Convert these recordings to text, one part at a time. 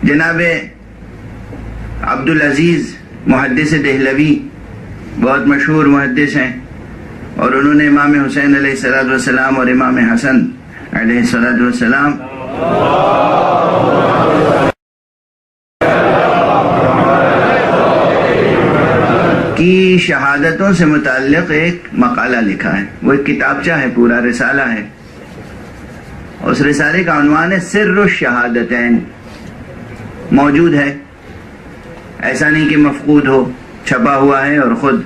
جناب عبدالعزیز محدث دہلوی بہت مشہور محدث ہیں، اور انہوں نے امام حسین علیہ السلام اور امام حسن علیہ السلام کی شہادتوں سے متعلق ایک مقالہ لکھا ہے. وہ ایک کتابچہ ہے، پورا رسالہ ہے. اس رسالے کا عنوان ہے سر الشہادتین. موجود ہے، ایسا نہیں کہ مفقود ہو، چھپا ہوا ہے، اور خود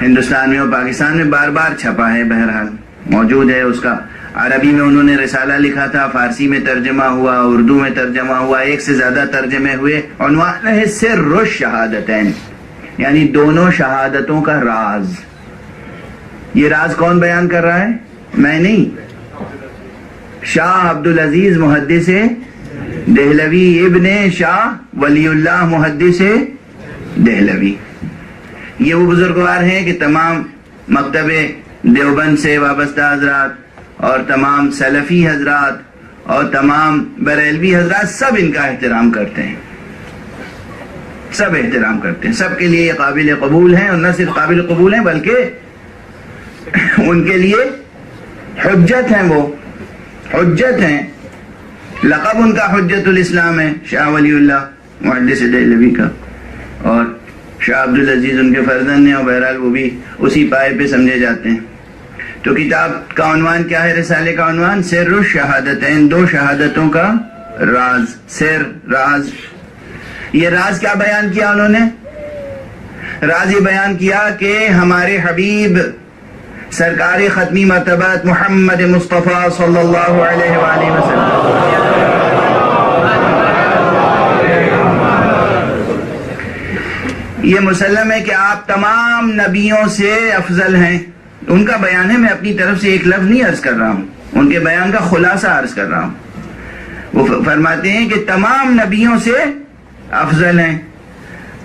ہندوستان میں اور پاکستان میں بار بار چھپا ہے. بہرحال موجود ہے. اس کا عربی میں انہوں نے رسالہ لکھا تھا، فارسی میں ترجمہ ہوا، اردو میں ترجمہ ہوا، ایک سے زیادہ ترجمے ہوئے. عنوان ہے سر الشہادتین، یعنی دونوں شہادتوں کا راز. یہ راز کون بیان کر رہا ہے؟ میں نہیں، شاہ عبدالعزیز محدث دہلوی ابن شاہ ولی اللہ محدث دہلوی. یہ وہ بزرگوار ہیں کہ تمام مکتب دیوبند سے وابستہ حضرات اور تمام سلفی حضرات اور تمام بریلوی حضرات سب ان کا احترام کرتے ہیں، سب احترام کرتے ہیں. سب کے لیے یہ قابل قبول ہیں، اور نہ صرف قابل قبول ہیں بلکہ ان کے لیے حجت ہیں. وہ حجت ہیں. لقب ان کا حجت الاسلام ہے، شاہ ولی اللہ محدث دہلوی کا، اور شاہ عبدالعزیز ان کے فرزند ہیں، اور بہرحال وہ بھی اسی پائے پہ سمجھے جاتے ہیں. تو کتاب کا عنوان کیا ہے؟ رسالے کا عنوان سر الشہادتین، دو شہادتوں کا راز. سر، راز. یہ راز کیا بیان کیا انہوں نے؟ راز یہ بیان کیا کہ ہمارے حبیب سرکار ختمی مرتبت محمد مصطفیٰ صلی اللہ علیہ وآلہ وسلم یہ مسلم ہے کہ آپ تمام نبیوں سے افضل ہیں. ان کا بیان ہے، میں اپنی طرف سے ایک لفظ نہیں عرض کر رہا ہوں، ان کے بیان کا خلاصہ عرض کر رہا ہوں. وہ فرماتے ہیں کہ تمام نبیوں سے افضل ہیں.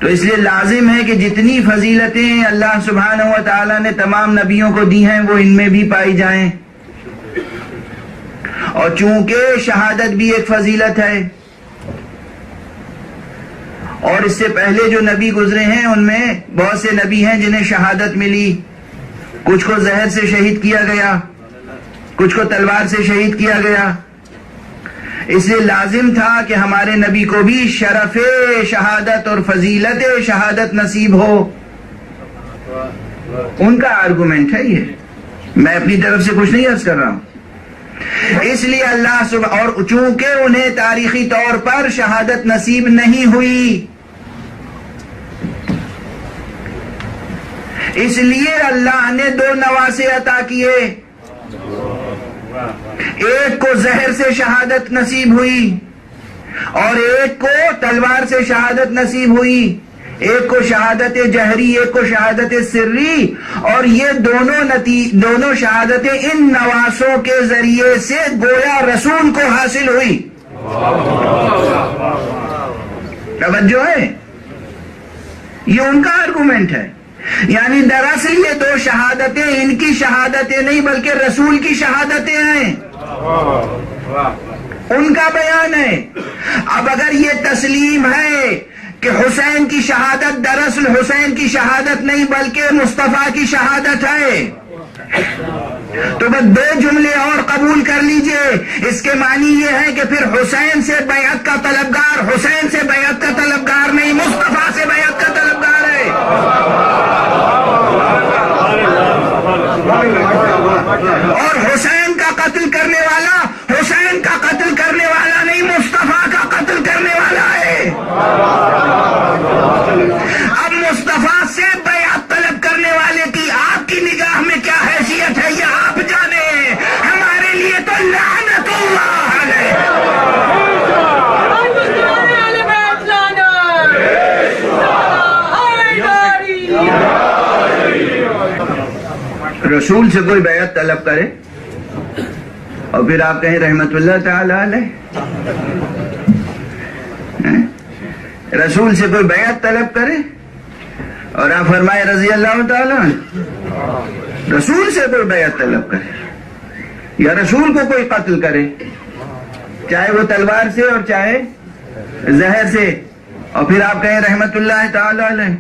تو اس لیے لازم ہے کہ جتنی فضیلتیں اللہ سبحانہ و تعالی نے تمام نبیوں کو دی ہیں وہ ان میں بھی پائی جائیں. اور چونکہ شہادت بھی ایک فضیلت ہے، اور اس سے پہلے جو نبی گزرے ہیں ان میں بہت سے نبی ہیں جنہیں شہادت ملی. کچھ کو زہر سے شہید کیا گیا، کچھ کو تلوار سے شہید کیا گیا. اس لیے لازم تھا کہ ہمارے نبی کو بھی شرف شہادت اور فضیلت شہادت نصیب ہو. ان کا آرگومنٹ ہے یہ، میں اپنی طرف سے کچھ نہیں عرض کر رہا ہوں. اس لیے اللہ اور چونکہ انہیں تاریخی طور پر شہادت نصیب نہیں ہوئی، اس لیے اللہ نے دو نواسے عطا کیے. ایک کو زہر سے شہادت نصیب ہوئی، اور ایک کو تلوار سے شہادت نصیب ہوئی. ایک کو شہادت جہری، ایک کو شہادت سری. اور یہ دونوں شہادتیں ان نواسوں کے ذریعے سے گویا رسول کو حاصل ہوئی. توجہ ہے، یہ ان کا آرگومنٹ ہے. یعنی دراصل یہ دو شہادتیں ان کی شہادتیں نہیں بلکہ رسول کی شہادتیں ہیں، ان کا بیان ہے. اب اگر یہ تسلیم ہے کہ حسین کی شہادت دراصل حسین کی شہادت نہیں بلکہ مصطفیٰ کی شہادت ہے، تو بس دو جملے اور قبول کر لیجئے. اس کے معنی یہ ہے کہ پھر حسین سے بیعت کا طلبگار حسین سے بیعت کا طلبگار نہیں، مصطفیٰ سے بیعت کا طلبگار ہے. اور حسین کا قتل کرنے والا حسین کا قتل کرنے والا نہیں، مصطفیٰ کا قتل کرنے والا ہے. اب مصطفیٰ سے بیعت طلب کرنے والے کی آپ کی نگاہ میں کیا حیثیت ہے یہ آپ جانیں. ہمارے لیے تو لعنت اللہ علیہ. رسول سے کوئی بیعت طلب کرے اور پھر آپ کہیں رحمت اللہ تعالی علیہ. رسول سے کوئی بیعت طلب کرے اور آپ فرمائے رضی اللہ تعالی عنہ. رسول سے کوئی بیعت طلب کرے یا رسول کو کوئی قتل کرے، چاہے وہ تلوار سے اور چاہے زہر سے، اور پھر آپ کہیں رحمت اللہ تعالی علیہ.